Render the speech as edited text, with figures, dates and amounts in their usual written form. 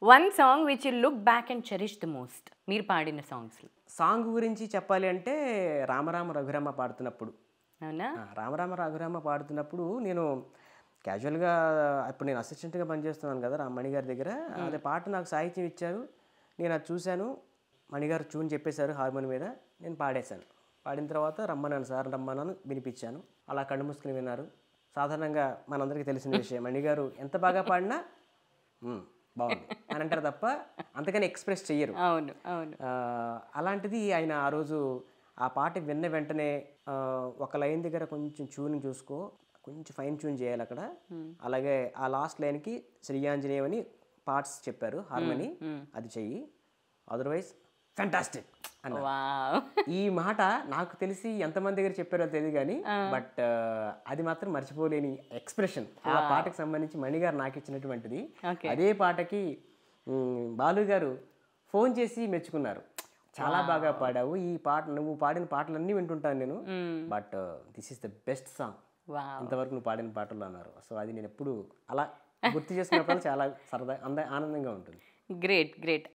One song which you look back and cherish the most మీరు పాడిన సాంగ్స్లో. Song గురించి చెప్పాలి అంటే 'రామరామ రఘురామ' పాడుతున్నప్పుడు అవునా? 'రామరామ రఘురామ' పాడుతున్నప్పుడు నేను క్యాజువల్గా ఇప్పుడు నేను అసిస్టెంట్గా పనిచేస్తున్నాను కదా మణిగారి దగ్గర. అదే పాట నాకు సాహిత్యం ఇచ్చారు, నేను అది చూశాను. మణిగారు ట్యూన్ చెప్పేశారు హార్మోని మీద, నేను పాడేశాను. పాడిన తర్వాత రమ్మన్నాను, సార్ రమ్మన్నాను, వినిపించాను. అలా కళ్ళు మూసుకుని విన్నారు. సాధారణంగా మనందరికీ తెలిసిన విషయం, మణిగారు ఎంత బాగా పాడినా బాగుంది అని అంటారు తప్ప అంతకని ఎక్స్ప్రెస్ చెయ్యరు. అవును, అవును. అలాంటిది ఆయన ఆ రోజు ఆ పాట విన్న వెంటనే ఒక లైన్ దగ్గర కొంచెం ట్యూనింగ్ చూసుకో, కొంచెం ఫైన్ ట్యూన్ చేయాలి అక్కడ, అలాగే ఆ లాస్ట్ లైన్కి శ్రీయాంజనేయం అని పార్ట్స్ చెప్పారు హార్మనీ, అది చెయ్యి, అదర్వైజ్ ఫ్యాంటాస్టిక్ అన్న. వావ్. ఈ మాట నాకు తెలిసి ఎంతమంది దగ్గర చెప్పారో తెలియదు కానీ, బట్ అది మాత్రం మర్చిపోలేని ఎక్స్ప్రెషన్ ఆ పాటకు సంబంధించి మణిగారు నాకు ఇచ్చినటువంటిది. అదే పాటకి బాలు గారు ఫోన్ చేసి మెచ్చుకున్నారు, చాలా బాగా పాడావు, ఈ పాట నువ్వు పాడిన పాటలన్నీ వింటుంటాను నేను, but this is the best song ఇంతవరకు నువ్వు పాడిన పాటలు అన్నారు. సో అది నేను ఎప్పుడు అలా గుర్తు చేసుకున్నప్పుడు చాలా సరదా ఆనందంగా ఉంటుంది. Great, great.